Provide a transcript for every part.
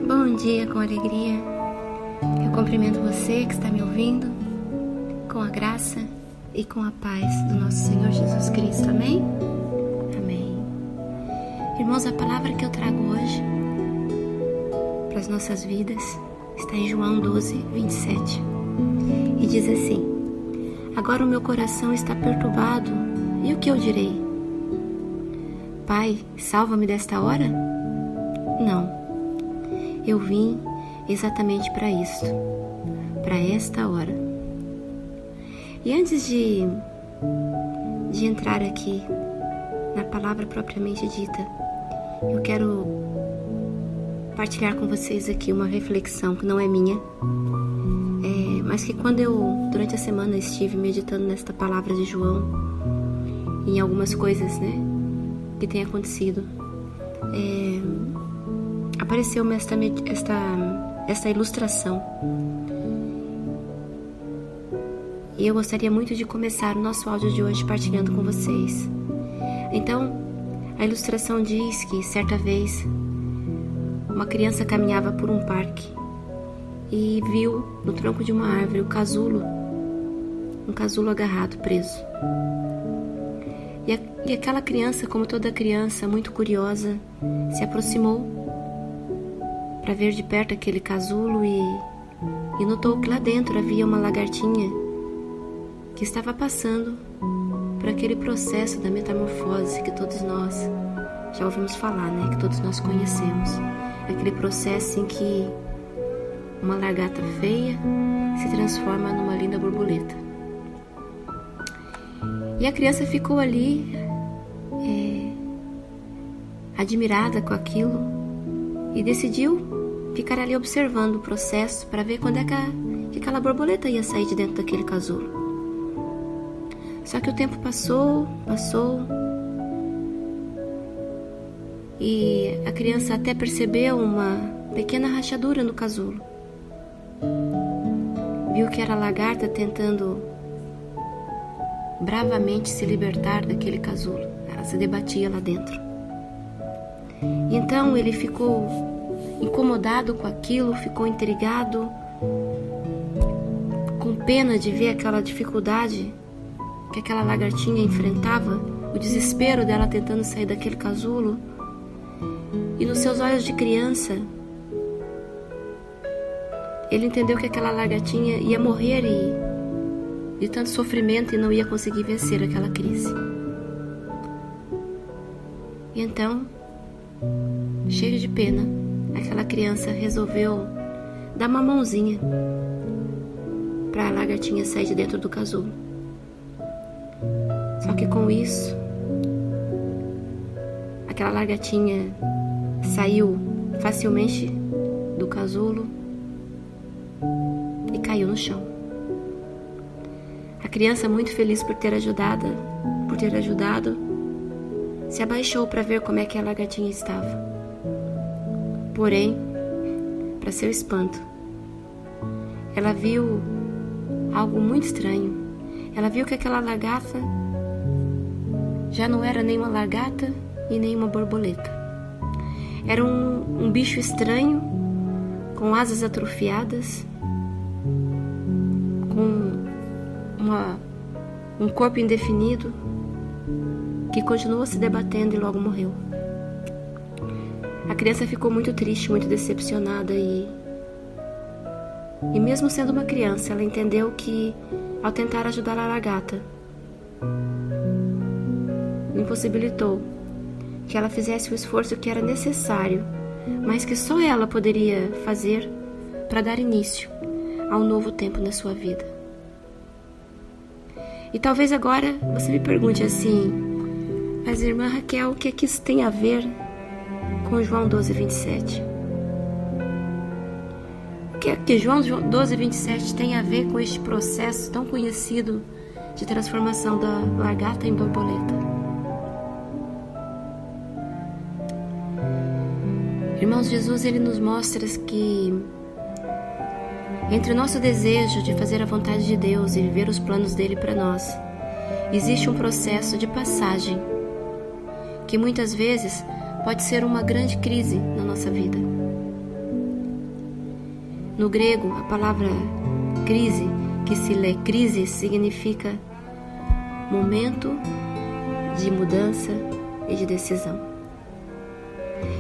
Bom dia com alegria. Eu cumprimento você que está me ouvindo com a graça e com a paz do nosso Senhor Jesus Cristo, amém? Amém. Irmãos, a palavra que eu trago hoje para as nossas vidas está em João 12, 27 e diz assim: agora o meu coração está perturbado, e o que eu direi? Pai, salva-me desta hora? Não, eu vim exatamente para isto, para esta hora. E antes de entrar aqui na palavra propriamente dita, eu quero partilhar com vocês aqui uma reflexão que não é minha, mas que quando eu, durante a semana, estive meditando nesta palavra de João, em algumas coisas, que tem acontecido, apareceu-me esta ilustração. E eu gostaria muito de começar o nosso áudio de hoje partilhando com vocês. Então, a ilustração diz que certa vez uma criança caminhava por um parque e viu no tronco de uma árvore um casulo agarrado, preso. E aquela criança, como toda criança, muito curiosa, se aproximou para ver de perto aquele casulo e notou que lá dentro havia uma lagartinha que estava passando por aquele processo da metamorfose que todos nós já ouvimos falar, que todos nós conhecemos. Aquele processo em que uma lagarta feia se transforma numa linda borboleta. E a criança ficou ali, admirada com aquilo, e decidiu ficar ali observando o processo para ver quando é que aquela borboleta ia sair de dentro daquele casulo. Só que o tempo passou, e a criança até percebeu uma pequena rachadura no casulo. Viu que era a lagarta tentando bravamente se libertar daquele casulo. Ela se debatia lá dentro. E então ele ficou incomodado com aquilo, ficou intrigado, com pena de ver aquela dificuldade que aquela lagartinha enfrentava, o desespero dela tentando sair daquele casulo. E nos seus olhos de criança, ele entendeu que aquela lagartinha ia morrer de tanto sofrimento e não ia conseguir vencer aquela crise. E então, cheio de pena, aquela criança resolveu dar uma mãozinha para a lagartinha sair de dentro do casulo. Só que com isso, aquela lagartinha saiu facilmente do casulo e caiu no chão. A criança, muito feliz por ter ajudado, se abaixou para ver como é que a lagartinha estava. Porém, para seu espanto, ela viu algo muito estranho. Ela viu que aquela lagarta já não era nem uma lagarta e nem uma borboleta. Era um bicho estranho, com asas atrofiadas, com um corpo indefinido, que continuou se debatendo e logo morreu. A criança ficou muito triste, muito decepcionada e mesmo sendo uma criança, ela entendeu que ao tentar ajudar a lagarta, impossibilitou que ela fizesse o esforço que era necessário, mas que só ela poderia fazer para dar início a um novo tempo na sua vida. E talvez agora você me pergunte assim: mas irmã Raquel, o que é que isso tem a ver com João 12, 27? O que é que João 12, 27 tem a ver com este processo tão conhecido de transformação da lagarta em borboleta? Irmãos, Jesus, ele nos mostra que entre o nosso desejo de fazer a vontade de Deus e viver os planos dele para nós, existe um processo de passagem que muitas vezes pode ser uma grande crise na nossa vida. No grego, a palavra crise, que se lê crise, significa momento de mudança e de decisão.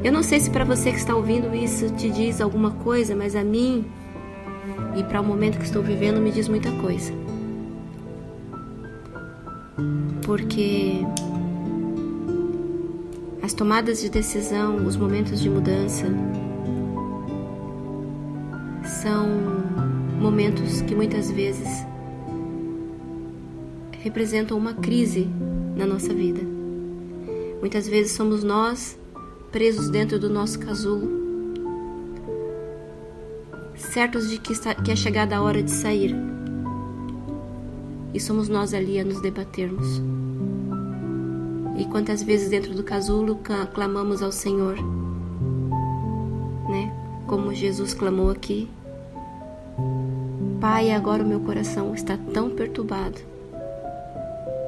Eu não sei se para você que está ouvindo isso te diz alguma coisa, mas a mim e para o momento que estou vivendo me diz muita coisa. Porque as tomadas de decisão, os momentos de mudança são momentos que muitas vezes representam uma crise na nossa vida. Muitas vezes somos nós presos dentro do nosso casulo, certos de que é chegada a hora de sair, e somos nós ali a nos debatermos. E quantas vezes dentro do casulo clamamos ao Senhor, né? Como Jesus clamou aqui: Pai, agora o meu coração está tão perturbado,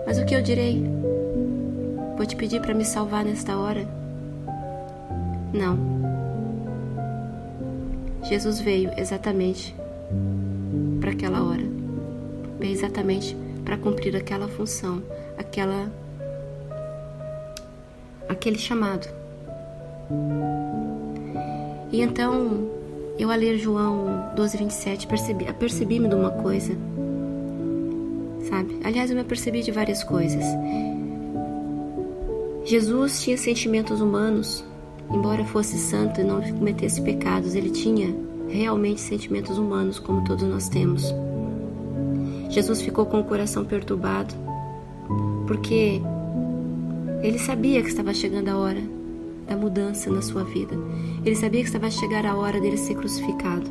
mas o que eu direi? Vou te pedir para me salvar nesta hora? Não. Jesus veio exatamente para aquela hora, veio exatamente para cumprir aquela função, aquele chamado. E então, eu a ler João 12:27, percebi-me de uma coisa, sabe? Aliás, eu me apercebi de várias coisas. Jesus tinha sentimentos humanos, embora fosse santo e não cometesse pecados, ele tinha realmente sentimentos humanos, como todos nós temos. Jesus ficou com o coração perturbado, porque ele sabia que estava chegando a hora da mudança na sua vida. Ele sabia que estava a chegar a hora dele ser crucificado.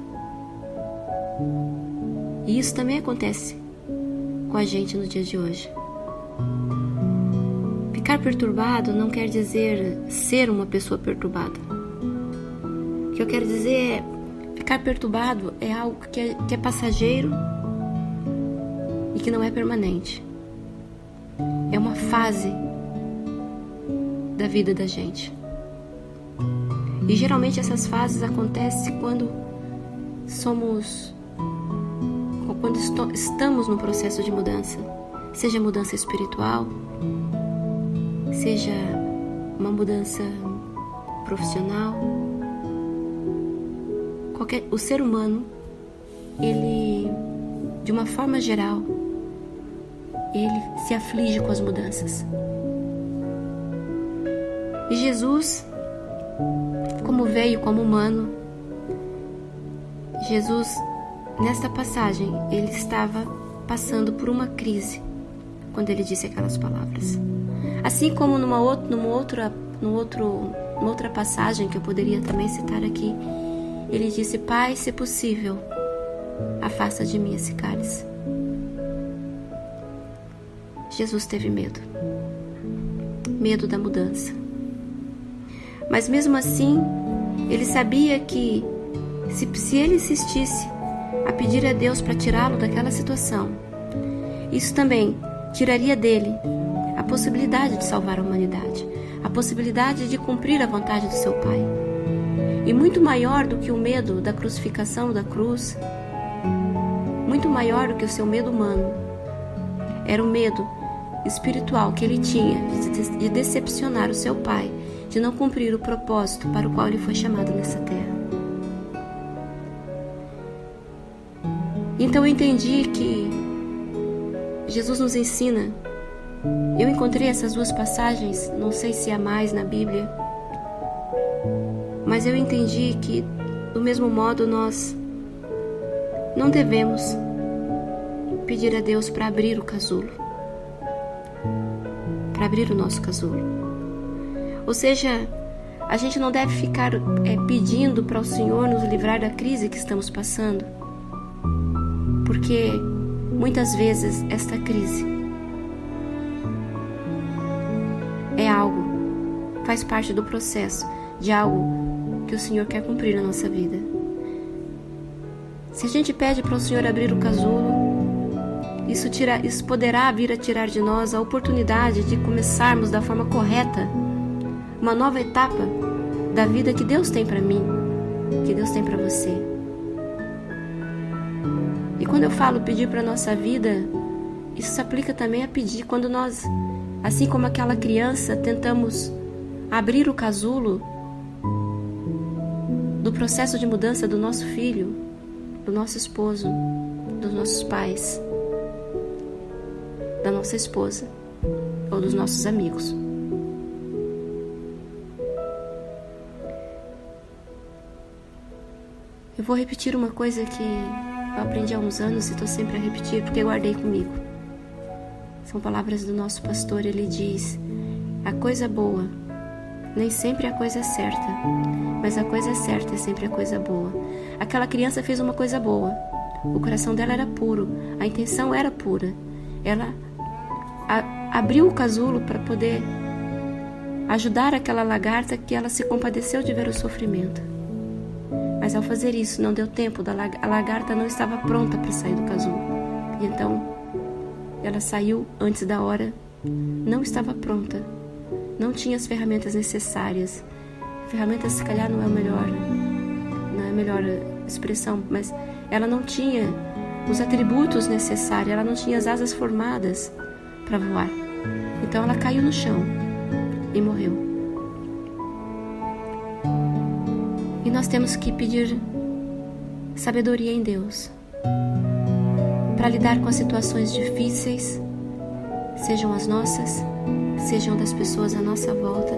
E isso também acontece com a gente no dia de hoje. Ficar perturbado não quer dizer ser uma pessoa perturbada. O que eu quero dizer é, ficar perturbado é algo que é passageiro e que não é permanente. É uma fase da vida da gente. E geralmente essas fases acontecem quando estamos no processo de mudança, seja mudança espiritual, seja uma mudança profissional. O ser humano, ele, de uma forma geral, ele se aflige com as mudanças. E Jesus, como veio como humano, Jesus, nesta passagem, ele estava passando por uma crise quando ele disse aquelas palavras. Assim como numa outra passagem que eu poderia também citar aqui, ele disse: Pai, se possível, afasta de mim esse cálice. Jesus teve medo da mudança. Mas mesmo assim, ele sabia que se ele insistisse a pedir a Deus para tirá-lo daquela situação, isso também tiraria dele a possibilidade de salvar a humanidade, a possibilidade de cumprir a vontade do seu Pai. E muito maior do que o medo da crucificação da cruz, muito maior do que o seu medo humano, era o medo espiritual que ele tinha de decepcionar o seu Pai, de não cumprir o propósito para o qual ele foi chamado nessa terra. Então eu entendi que Jesus nos ensina. Eu encontrei essas duas passagens, não sei se há mais na Bíblia, mas eu entendi que, do mesmo modo, nós não devemos pedir a Deus para abrir o casulo, para abrir o nosso casulo. Ou seja, a gente não deve ficar pedindo para o Senhor nos livrar da crise que estamos passando, porque muitas vezes esta crise é algo, faz parte do processo de algo que o Senhor quer cumprir na nossa vida. Se a gente pede para o Senhor abrir o casulo, isso poderá vir a tirar de nós a oportunidade de começarmos da forma correta uma nova etapa da vida que Deus tem para mim, que Deus tem para você. E quando eu falo pedir para a nossa vida, isso se aplica também a pedir quando nós, assim como aquela criança, tentamos abrir o casulo do processo de mudança do nosso filho, do nosso esposo, dos nossos pais, da nossa esposa ou dos nossos amigos. Eu vou repetir uma coisa que eu aprendi há uns anos e estou sempre a repetir porque guardei comigo. São palavras do nosso pastor. Ele diz: a coisa boa nem sempre é a coisa certa, mas a coisa certa é sempre a coisa boa. Aquela criança fez uma coisa boa. O coração dela era puro, a intenção era pura. Ela abriu o casulo para poder ajudar aquela lagarta que ela se compadeceu de ver o sofrimento. Mas ao fazer isso, não deu tempo, a lagarta não estava pronta para sair do casulo. E então, ela saiu antes da hora, não estava pronta, não tinha as ferramentas necessárias. Ferramentas, se calhar, não é a melhor expressão, mas ela não tinha os atributos necessários, ela não tinha as asas formadas para voar. Então ela caiu no chão e morreu. E nós temos que pedir sabedoria em Deus para lidar com as situações difíceis, sejam as nossas, sejam das pessoas à nossa volta,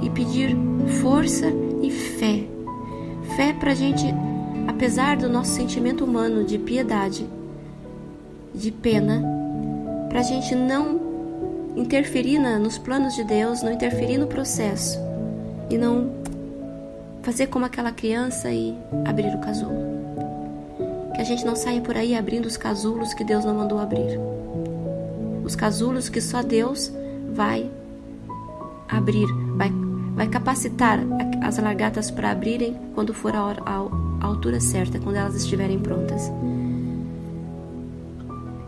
e pedir força e fé. Fé para a gente, apesar do nosso sentimento humano de piedade, de pena, para a gente não interferir nos planos de Deus, não interferir no processo e não fazer como aquela criança e abrir o casulo. Que a gente não saia por aí abrindo os casulos que Deus não mandou abrir. Os casulos que só Deus vai abrir, vai capacitar as lagartas para abrirem quando for a altura certa, quando elas estiverem prontas.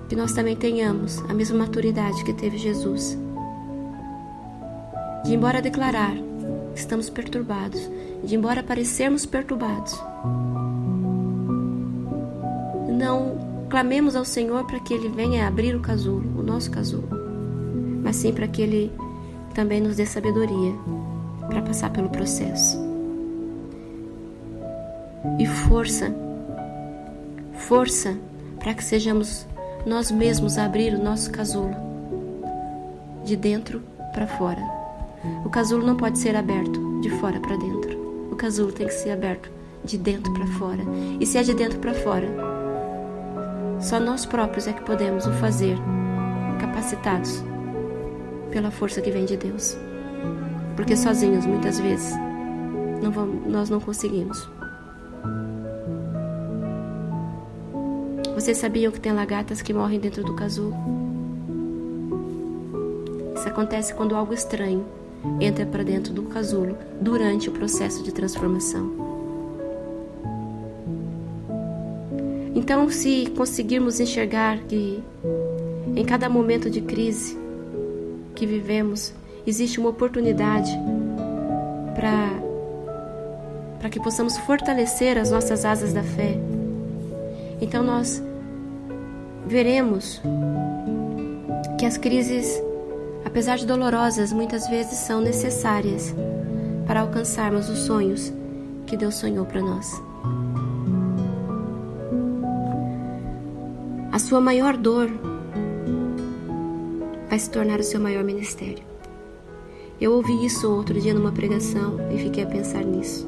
Que nós também tenhamos a mesma maturidade que teve Jesus, de embora declarar que estamos perturbados, de embora parecermos perturbados, não clamemos ao Senhor para que Ele venha abrir o casulo, o nosso casulo, mas sim para que Ele também nos dê sabedoria para passar pelo processo. E força para que sejamos nós mesmos a abrir o nosso casulo de dentro para fora. O casulo não pode ser aberto de fora para dentro. O casulo tem que ser aberto de dentro para fora. E se é de dentro para fora, só nós próprios é que podemos o fazer, capacitados pela força que vem de Deus. Porque sozinhos, muitas vezes, nós não conseguimos. Vocês sabiam que tem lagartas que morrem dentro do casulo? Isso acontece quando algo estranho entra para dentro do casulo durante o processo de transformação. Então, se conseguirmos enxergar que em cada momento de crise que vivemos, existe uma oportunidade para que possamos fortalecer as nossas asas da fé, então nós veremos que as crises, apesar de dolorosas, muitas vezes são necessárias para alcançarmos os sonhos que Deus sonhou para nós. A sua maior dor vai se tornar o seu maior ministério. Eu ouvi isso outro dia numa pregação e fiquei a pensar nisso.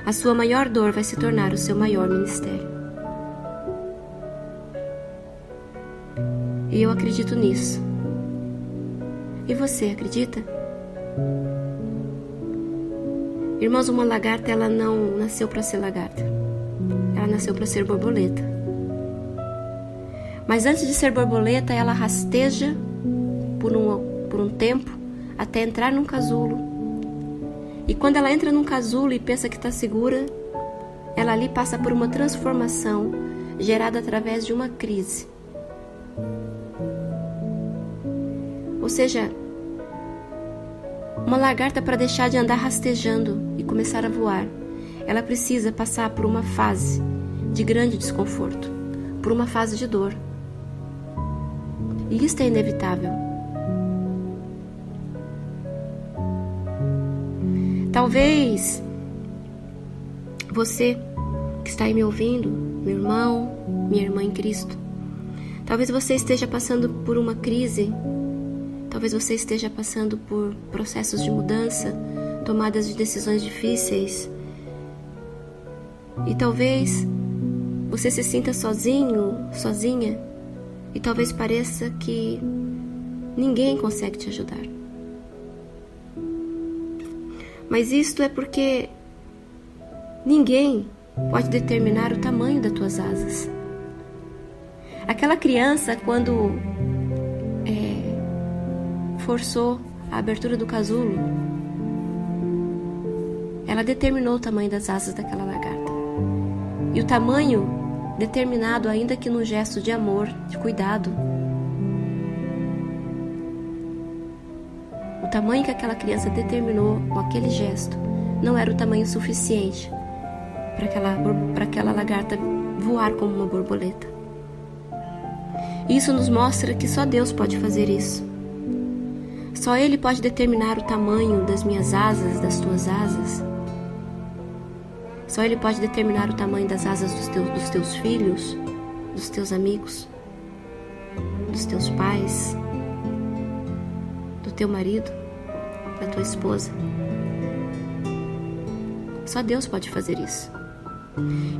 A sua maior dor vai se tornar o seu maior ministério. E eu acredito nisso. E você acredita? Irmãos, uma lagarta, ela não nasceu para ser lagarta. Ela nasceu para ser borboleta. Mas antes de ser borboleta, ela rasteja por um tempo até entrar num casulo. E quando ela entra num casulo e pensa que está segura, ela ali passa por uma transformação gerada através de uma crise. Ou seja, Uma lagarta, para deixar de andar rastejando e começar a voar, ela precisa passar por uma fase de grande desconforto, por uma fase de dor. E isso é inevitável. Talvez você que está aí me ouvindo, meu irmão, minha irmã em Cristo, talvez você esteja passando por uma crise, talvez você esteja passando por processos de mudança, tomadas de decisões difíceis, e talvez você se sinta sozinho, sozinha, e talvez pareça que ninguém consegue te ajudar. Mas isto é porque ninguém pode determinar o tamanho das tuas asas. Aquela criança, quando forçou a abertura do casulo, ela determinou o tamanho das asas daquela lagarta. E o tamanho determinado, ainda que num gesto de amor, de cuidado. O tamanho que aquela criança determinou com aquele gesto não era o tamanho suficiente para aquela lagarta voar como uma borboleta. Isso nos mostra que só Deus pode fazer isso. Só Ele pode determinar o tamanho das minhas asas, das tuas asas. Só Ele pode determinar o tamanho das asas dos teus filhos, dos teus amigos, dos teus pais, do teu marido, da tua esposa. Só Deus pode fazer isso.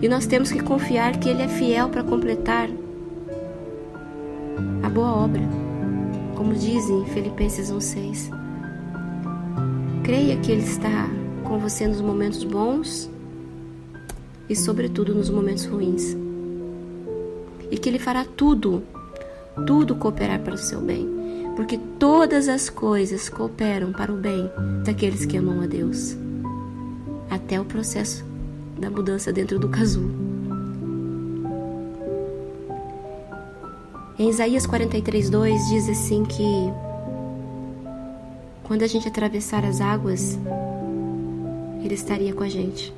E nós temos que confiar que Ele é fiel para completar a boa obra, como diz em Filipenses 1:6. Creia que Ele está com você nos momentos bons e sobretudo nos momentos ruins, e que Ele fará tudo cooperar para o seu bem, porque todas as coisas cooperam para o bem daqueles que amam a Deus, até o processo da mudança dentro do casulo. Em Isaías 43:2 diz assim que quando a gente atravessar as águas, Ele estaria com a gente.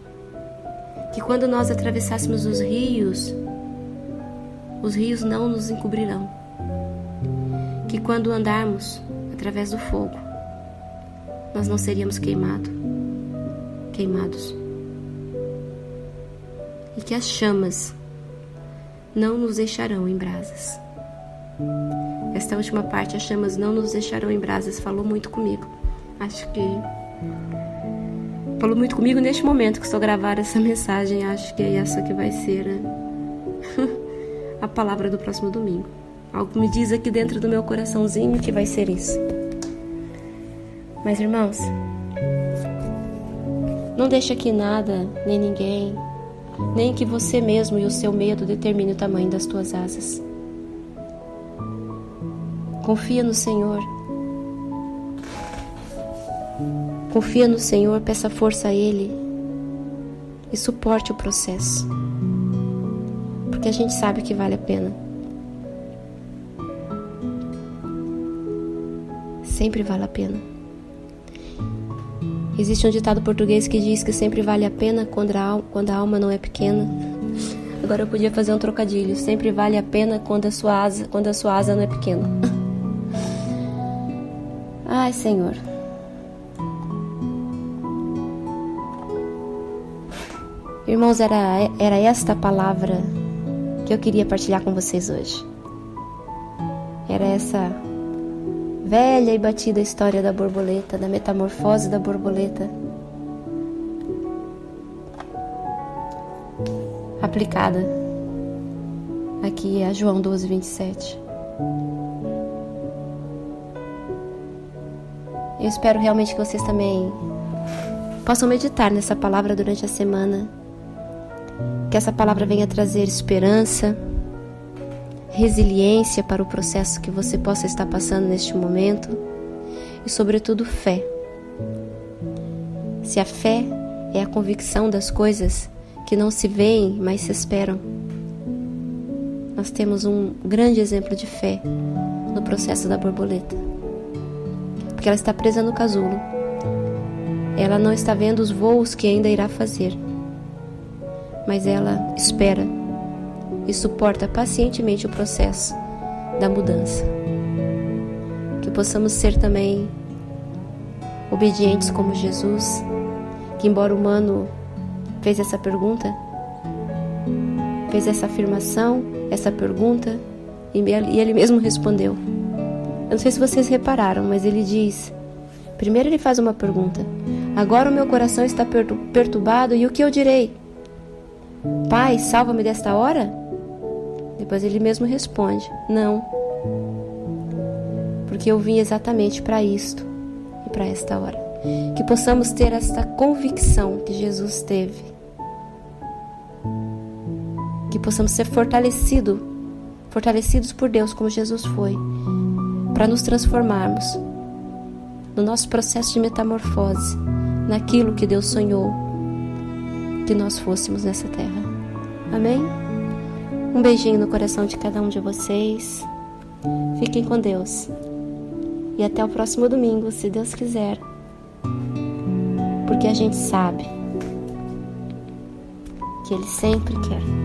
Que quando nós atravessássemos os rios não nos encobrirão. Que quando andarmos através do fogo, nós não seríamos queimados. E que as chamas não nos deixarão em brasas. Esta última parte, as chamas não nos deixarão em brasas, falou muito comigo. Acho que falou muito comigo neste momento que estou gravando essa mensagem. Acho que é essa que vai ser a palavra do próximo domingo. Algo me diz aqui dentro do meu coraçãozinho que vai ser isso. Mas, irmãos, não deixa que nada, nem ninguém, nem que você mesmo e o seu medo determine o tamanho das tuas asas. Confia no Senhor. Confia no Senhor, peça força a Ele e suporte o processo, porque a gente sabe que vale a pena. Sempre vale a pena. Existe um ditado português que diz que sempre vale a pena quando a alma não é pequena. Agora eu podia fazer um trocadilho. Sempre vale a pena quando a sua asa não é pequena. Ai, Senhor. Irmãos, era esta a palavra que eu queria partilhar com vocês hoje. Era essa velha e batida história da borboleta, da metamorfose da borboleta, aplicada aqui a João 12:27. Eu espero realmente que vocês também possam meditar nessa palavra durante a semana, que essa palavra venha trazer esperança, resiliência para o processo que você possa estar passando neste momento e, sobretudo, fé. Se a fé é a convicção das coisas que não se veem, mas se esperam, nós temos um grande exemplo de fé no processo da borboleta, porque ela está presa no casulo Ela não está vendo os voos que ainda irá fazer, mas ela espera e suporta pacientemente o processo da mudança. Que possamos ser também obedientes como Jesus, que embora humano fez essa pergunta, fez essa afirmação, essa pergunta, e ele mesmo respondeu. Eu não sei se vocês repararam, mas ele diz, primeiro ele faz uma pergunta: agora o meu coração está perturbado, e o que eu direi? Pai, salva-me desta hora? Depois ele mesmo responde: não, porque eu vim exatamente para isto e para esta hora. Que possamos ter esta convicção que Jesus teve, que possamos ser fortalecidos por Deus como Jesus foi, para nos transformarmos no nosso processo de metamorfose, naquilo que Deus sonhou que nós fôssemos nessa terra. Amém? Um beijinho no coração de cada um de vocês. Fiquem com Deus. E até o próximo domingo, se Deus quiser. Porque a gente sabe que Ele sempre quer